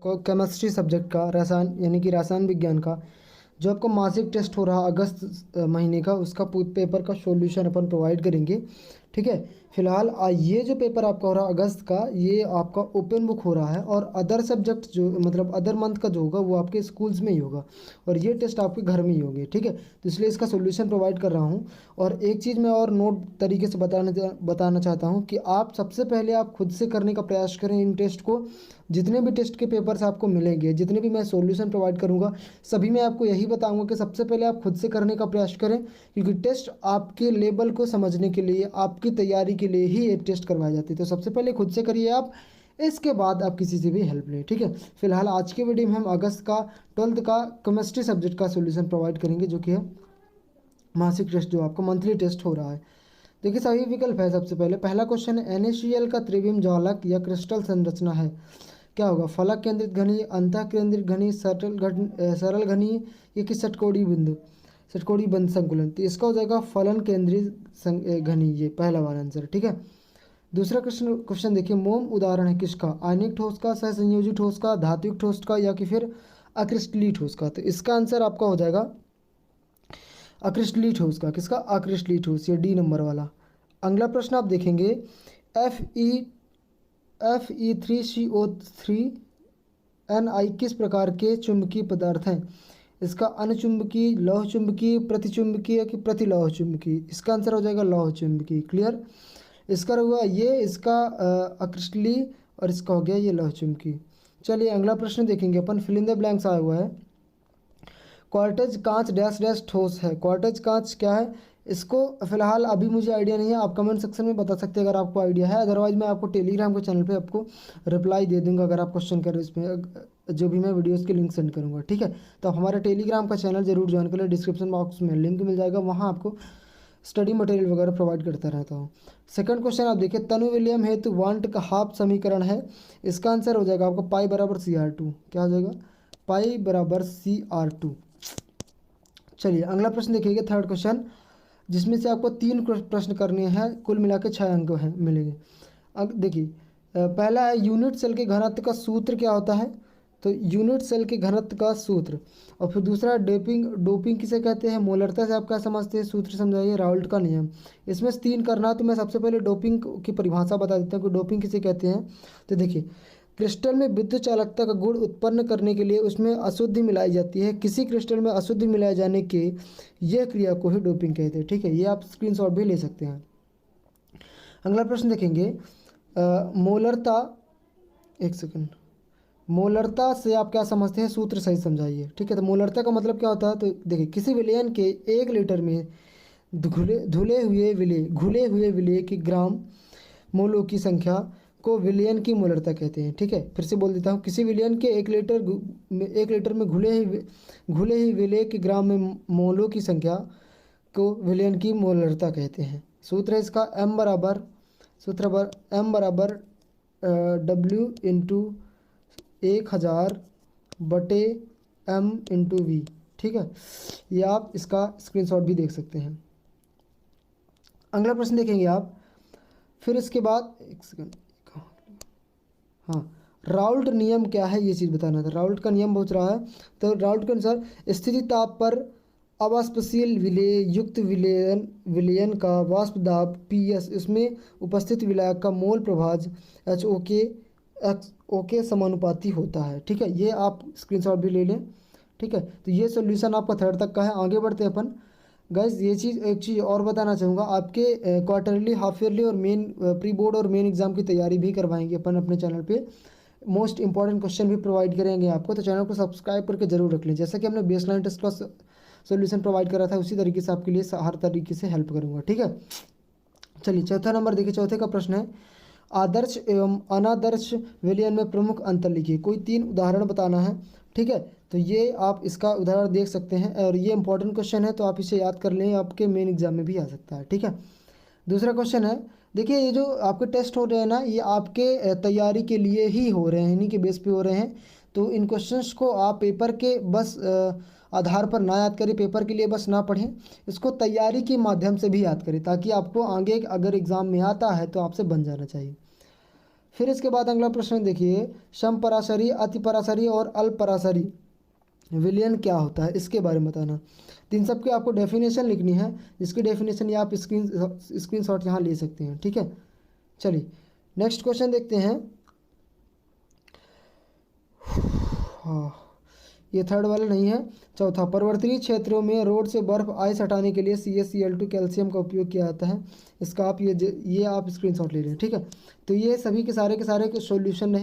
Chemistry subject का, रसायन यानी कि रसायन विज्ञान का जो आपको मासिक टेस्ट हो रहा अगस्त महीने का, उसका पेपर का सॉल्यूशन अपन प्रोवाइड करेंगे। ठीक है, फिलहाल ये जो पेपर आपका हो रहा है अगस्त का, ये आपका ओपन बुक हो रहा है, और अदर सब्जेक्ट जो मतलब अदर मंथ का जो होगा वो आपके स्कूल्स में ही होगा, और ये टेस्ट आपके घर में ही होंगे। ठीक है, तो इसलिए इसका सॉल्यूशन प्रोवाइड कर रहा हूँ। और एक चीज़ मैं और नोट तरीके से बताना चाहता हूँ कि आप सबसे पहले आप खुद से करने का प्रयास करें इन टेस्ट को। जितने भी टेस्ट के पेपर्स आपको मिलेंगे, जितने भी मैं सॉल्यूशन प्रोवाइड करूँगा, सभी में आपको यही बताऊँगा कि सबसे पहले आप खुद से करने का प्रयास करें, क्योंकि टेस्ट आपके लेवल को समझने के लिए, आपकी तैयारी के लिए ही ये टेस्ट करवाए जाते हैं। तो सबसे पहले खुद से करिए आप, इसके बाद आप किसी से भी हेल्प लें। ठीक है, फिलहाल आज के वीडियो में हम अगस्त का 12th का केमिस्ट्री सब्जेक्ट का सॉल्यूशन प्रोवाइड करेंगे, जो कि है मासिक टेस्ट जो आपका मंथली टेस्ट हो रहा है। देखिए सही विकल्प है। सबसे पहले पहला क्वेश्चन है, NaCl का त्रिविम ज्वालक या क्रिस्टल संरचना है, क्या होगा? फलक केंद्रित घनी, अंतः केंद्रित घनी, सरल घनी, या कि षटकोणीय बिंदु, षटकोणीय बंद संकुलन। तो इसका हो जाएगा फलन केंद्रित घनी, ये पहला वाला आंसर। ठीक है, दूसरा क्वेश्चन देखिए, मोम उदाहरण है किसका? आयनिक ठोस का, सहसंयोजी ठोस का, धात्विक ठोस का, या कि फिर अक्रिस्टलीय ठोस का? तो इसका आंसर आपका हो जाएगा अक्रिस्टलीय ठोस का। किसका? अक्रिस्टलीय ठोस, ये डी नंबर वाला। अगला प्रश्न आप देखेंगे, Fe3CO3Ni किस प्रकार के चुंबकीय पदार्थ हैं? इसका अनुचुंबकीय, लौह चुंबकीय, प्रतिचुंबकीय कि प्रतिलौह चुंबकीय? इसका आंसर हो जाएगा लौह चुंबकीय। क्लियर? इसका हुआ ये, इसका अक्रिस्टलीय, और इसका हो गया ये लौह चुंबकीय। चलिए अगला प्रश्न देखेंगे अपन, फिल इन द ब्लैंक्स आया हुआ है। क्वार्टज कांच डैश डैश ठोस है, क्वार्टज कांच क्या है? इसको फिलहाल अभी मुझे आइडिया नहीं है, आप कमेंट सेक्शन में बता सकते हैं अगर आपको आइडिया है, अदरवाइज मैं आपको टेलीग्राम के चैनल पे आपको रिप्लाई दे दूंगा अगर आप क्वेश्चन करें इसमें, जो भी मैं वीडियोस के लिंक सेंड करूंगा। ठीक है, तो आप हमारे टेलीग्राम का चैनल जरूर ज्वाइन कर लें, डिस्क्रिप्शन बॉक्स में लिंक मिल जाएगा, वहाँ आपको स्टडी मटेरियल वगैरह प्रोवाइड करता रहता हूँ। सेकंड क्वेश्चन आप देखिए, तनु विलियम हेतु वांट का हाफ समीकरण है, इसका आंसर हो जाएगा आपका पाई बराबर CR2। क्या हो जाएगा? पाई बराबर CR2। चलिए अगला प्रश्न देखिएगा, थर्ड क्वेश्चन, जिसमें से आपको 3 प्रश्न करने हैं, कुल मिला के 6 अंक हैं मिलेंगे। अब देखिए पहला है, यूनिट सेल के घनत्व का सूत्र क्या होता है? तो यूनिट सेल के घनत्व का सूत्र। और फिर दूसरा, डोपिंग किसे कहते हैं? मोलरता से आप क्या समझते हैं? सूत्र समझाइए। राउल्ट का नियम। इसमें से 3 करना है, तो मैं सबसे पहले डोपिंग की परिभाषा बता देता हूँ कि डोपिंग किसे कहते हैं। तो देखिए, क्रिस्टल में विद्युत चालकता का गुण उत्पन्न करने के लिए उसमें अशुद्धि मिलाई जाती है, किसी क्रिस्टल में अशुद्धि मिलाए जाने के यह क्रिया को ही डोपिंग कहते हैं। ठीक है, ये आप स्क्रीनशॉट भी ले सकते हैं। अगला प्रश्न देखेंगे, मोलरता, एक सेकंड, मोलरता से आप क्या समझते हैं? सूत्र सही समझाइए। ठीक है, तो मोलरता का मतलब क्या होता है? तो देखिए, किसी विलयन के 1 लीटर में घुले हुए विलेय की ग्राम मोलों की संख्या को विलयन की मोलरता कहते हैं। ठीक है, फिर से बोल देता हूँ, किसी विलयन के 1 लीटर में घुले ही विलेय के ग्राम में मोलों की संख्या को विलयन की मोलरता कहते हैं। सूत्र है इसका M बराबर W/1000/m/v। ठीक है, ये आप इसका स्क्रीनशॉट भी देख सकते हैं। अगला प्रश्न देखेंगे आप, फिर इसके बाद एक सेकंड, हाँ, राउल्ट नियम क्या है, ये चीज़ बताना था। राउल्ट का नियम पूछ रहा है, तो राउल्ट के अनुसार स्थिति ताप पर अवाष्पशील विलेय युक्त विलयन का वाष्प दाब PS, इसमें उपस्थित विलायक का मोल प्रभाज HO के समानुपाती होता है। ठीक है, ये आप स्क्रीनशॉट भी ले लें। ठीक है, तो ये सॉल्यूशन आपका 3rd तक का है। आगे बढ़ते हैं अपन। गाइज ये चीज़, एक चीज़ और बताना चाहूँगा, आपके क्वार्टरली, हाफ ईयरली और मेन प्री बोर्ड और मेन एग्जाम की तैयारी भी करवाएंगे अपन अपने चैनल पे। मोस्ट इंपॉर्टेंट क्वेश्चन भी प्रोवाइड करेंगे आपको, तो चैनल को सब्सक्राइब करके जरूर रख लें। जैसा कि हमने बेसलाइन टेस्ट का सॉल्यूशन प्रोवाइड करा था, उसी तरीके से आपके लिए हर तरीके से हेल्प करूँगा। ठीक है, चलिए चौथा नंबर देखिए, चौथे का प्रश्न है, आदर्श एवं अनादर्श विलयन में प्रमुख अंतर लिखिए। कोई 3 उदाहरण बताना है। ठीक है, तो ये आप इसका उदाहरण देख सकते हैं, और ये इंपॉर्टेंट क्वेश्चन है, तो आप इसे याद कर लें, आपके मेन एग्जाम में भी आ सकता है। ठीक है, दूसरा क्वेश्चन है, देखिए ये जो आपके टेस्ट हो रहे हैं ना, ये आपके तैयारी के लिए ही हो रहे हैं, इन्हीं के बेस पे हो रहे हैं। तो इन क्वेश्चंस को आप पेपर के बस आधार पर ना याद करें, पेपर के लिए बस ना पढ़ें, इसको तैयारी के माध्यम से भी याद करें, ताकि आपको आगे अगर एग्ज़ाम में आता है तो आपसे बन जाना चाहिए। फिर इसके बाद अगला प्रश्न देखिए, समपराशरी, अतिपराशरी और अल्पपराशरी विलयन क्या होता है, इसके बारे में बताना। तो इन सब की आपको डेफिनेशन लिखनी है, जिसकी डेफिनेशन ये आप स्क्रीनशॉट यहाँ ले सकते हैं, ठीक है। चलिए नेक्स्ट क्वेश्चन देखते हैं। हाँ, ये थर्ड वाला नहीं है। चौथा, पर्वतीय क्षेत्रों में रोड से बर्फ आइस हटाने के लिए CaCl2 कैल्शियम का उपयोग किया जाता है। इसका आप ये आप स्क्रीनशॉट ले लें, ठीक है। तो ये सभी के सारे सॉल्यूशन है।